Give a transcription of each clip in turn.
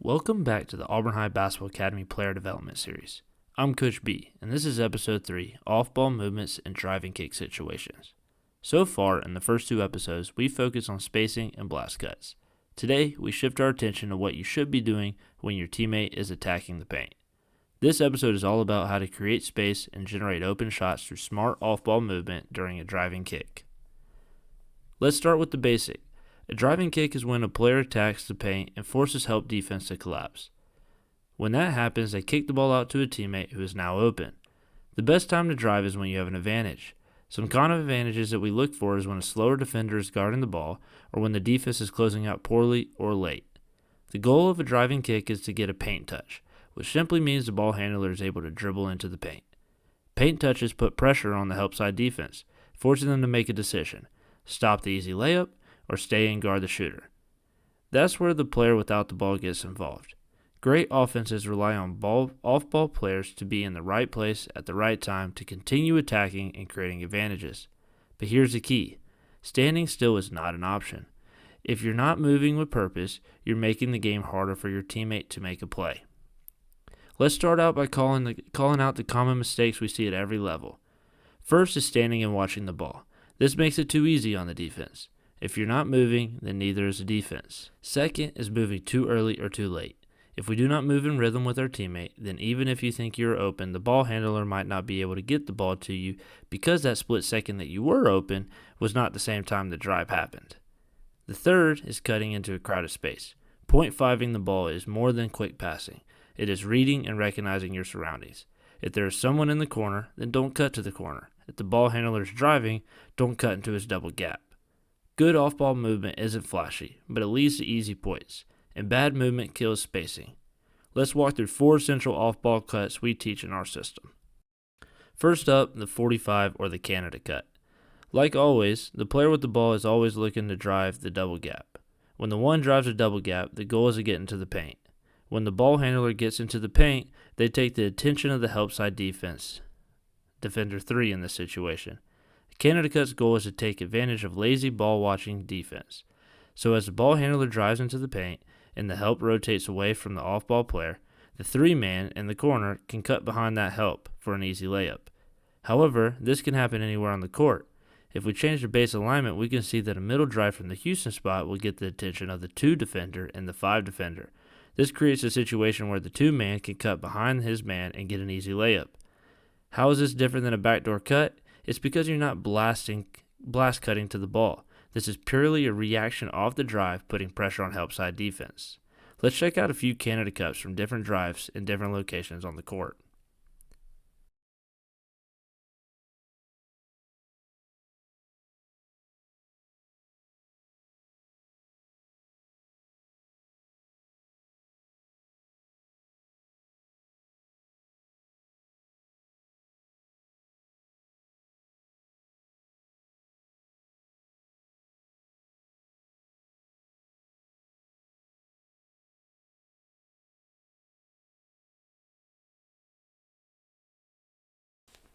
Welcome back to the Auburn High Basketball Academy Player Development Series. I'm Coach B, and this is Episode 3, Off-Ball Movements and Drive and Kick Situations. So far, in the first two episodes, we focused on spacing and blast cuts. Today, we shift our attention to what you should be doing when your teammate is attacking the paint. This episode is all about how to create space and generate open shots through smart off-ball movement during a driving kick. Let's start with the basic. A driving kick is when a player attacks the paint and forces help defense to collapse. When that happens, they kick the ball out to a teammate who is now open. The best time to drive is when you have an advantage. Some common advantages that we look for is when a slower defender is guarding the ball or when the defense is closing out poorly or late. The goal of a driving kick is to get a paint touch, which simply means the ball handler is able to dribble into the paint. Paint touches put pressure on the help side defense, forcing them to make a decision: stop the easy layup or stay and guard the shooter. That's where the player without the ball gets involved. Great offenses rely on off-ball players to be in the right place at the right time to continue attacking and creating advantages. But here's the key: standing still is not an option. If you're not moving with purpose, you're making the game harder for your teammate to make a play. Let's start out by calling out the common mistakes we see at every level. First is standing and watching the ball. This makes it too easy on the defense. If you're not moving, then neither is the defense. Second is moving too early or too late. If we do not move in rhythm with our teammate, then even if you think you're open, the ball handler might not be able to get the ball to you because that split second that you were open was not the same time the drive happened. The third is cutting into a crowded space. Point fiving the ball is more than quick passing. It is reading and recognizing your surroundings. If there is someone in the corner, then don't cut to the corner. If the ball handler is driving, don't cut into his double gap. Good off-ball movement isn't flashy, but it leads to easy points, and bad movement kills spacing. Let's walk through 4 central off-ball cuts we teach in our system. First up, the 45 or the Canada cut. Like always, the player with the ball is always looking to drive the double gap. When the one drives a double gap, the goal is to get into the paint. When the ball handler gets into the paint, they take the attention of the help side defense, defender 3 in this situation. Canada Cut's goal is to take advantage of lazy ball-watching defense. So as the ball handler drives into the paint and the help rotates away from the off-ball player, the 3-man in the corner can cut behind that help for an easy layup. However, this can happen anywhere on the court. If we change the base alignment, we can see that a middle drive from the Houston spot will get the attention of the 2 defender and the 5 defender. This creates a situation where the 2-man can cut behind his man and get an easy layup. How is this different than a backdoor cut? It's because you're not blast cutting to the ball. This is purely a reaction off the drive, putting pressure on help side defense. Let's check out a few Canada cuts from different drives in different locations on the court.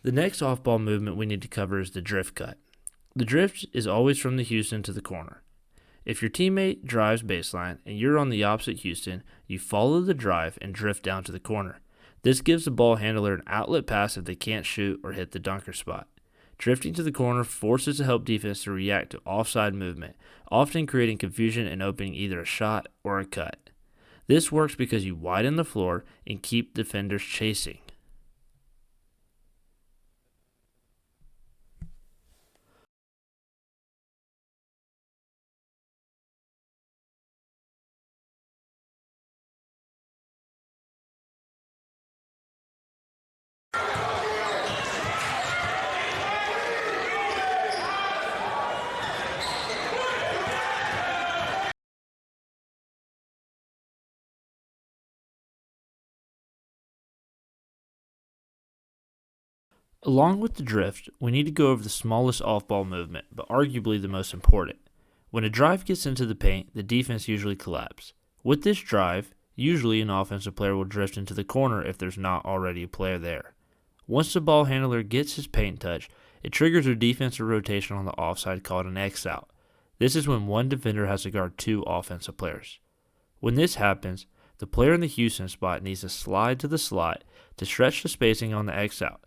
The next off-ball movement we need to cover is the drift cut. The drift is always from the Houston to the corner. If your teammate drives baseline and you're on the opposite Houston, you follow the drive and drift down to the corner. This gives the ball handler an outlet pass if they can't shoot or hit the dunker spot. Drifting to the corner forces the help defense to react to offside movement, often creating confusion and opening either a shot or a cut. This works because you widen the floor and keep defenders chasing. Along with the drift, we need to go over the smallest off-ball movement, but arguably the most important. When a drive gets into the paint, the defense usually collapses. With this drive, usually an offensive player will drift into the corner if there's not already a player there. Once the ball handler gets his paint touch, it triggers a defensive rotation on the offside called an X-out. This is when one defender has to guard 2 offensive players. When this happens, The player in the Houston spot needs to slide to the slot to stretch the spacing on the X out.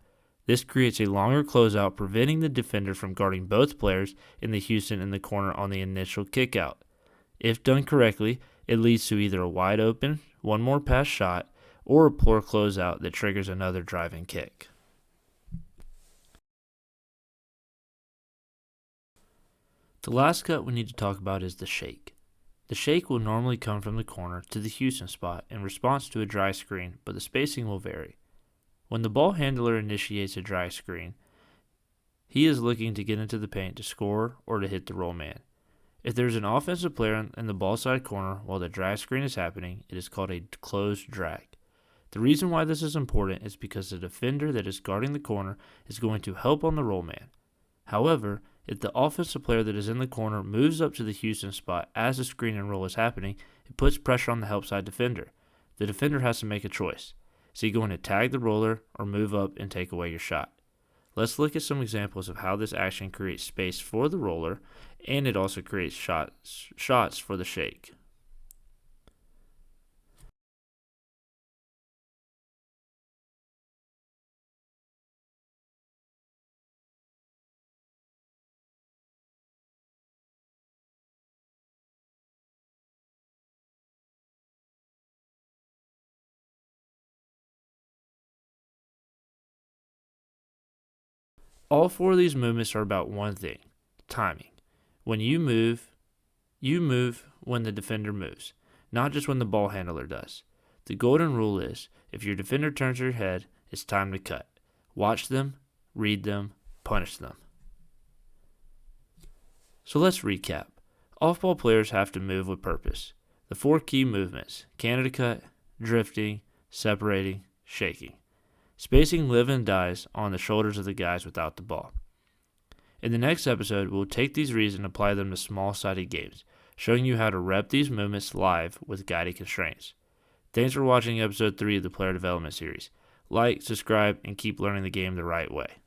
This creates a longer closeout, preventing the defender from guarding both players in the Houston in the corner on the initial kick out. If done correctly, it leads to either a wide open, one more pass shot, or a poor closeout that triggers another driving kick. The last cut we need to talk about is the shake. The shake will normally come from the corner to the Houston spot in response to a dry screen, but the spacing will vary. When the ball handler initiates a dry screen, he is looking to get into the paint to score or to hit the roll man. If there is an offensive player in the ball side corner while the drag screen is happening, it is called a closed drag. The reason why this is important is because the defender that is guarding the corner is going to help on the roll man. However, if the offensive player that is in the corner moves up to the Houston spot as the screen and roll is happening, it puts pressure on the help side defender. The defender has to make a choice. Is he going to tag the roller or move up and take away your shot? Let's look at some examples of how this action creates space for the roller, and it also creates shots for the shake. All four of these movements are about one thing: timing. When you move when the defender moves, not just when the ball handler does. The golden rule is, if your defender turns their head, it's time to cut. Watch them, read them, punish them. So let's recap. Off-ball players have to move with purpose. The four key movements: Canada cut, drifting, separating, shaking. Spacing live and dies on the shoulders of the guys without the ball. In the next episode, we'll take these reads and apply them to small-sided games, showing you how to rep these movements live with guided constraints. Thanks for watching episode 3 of the Player Development Series. Like, subscribe, and keep learning the game the right way.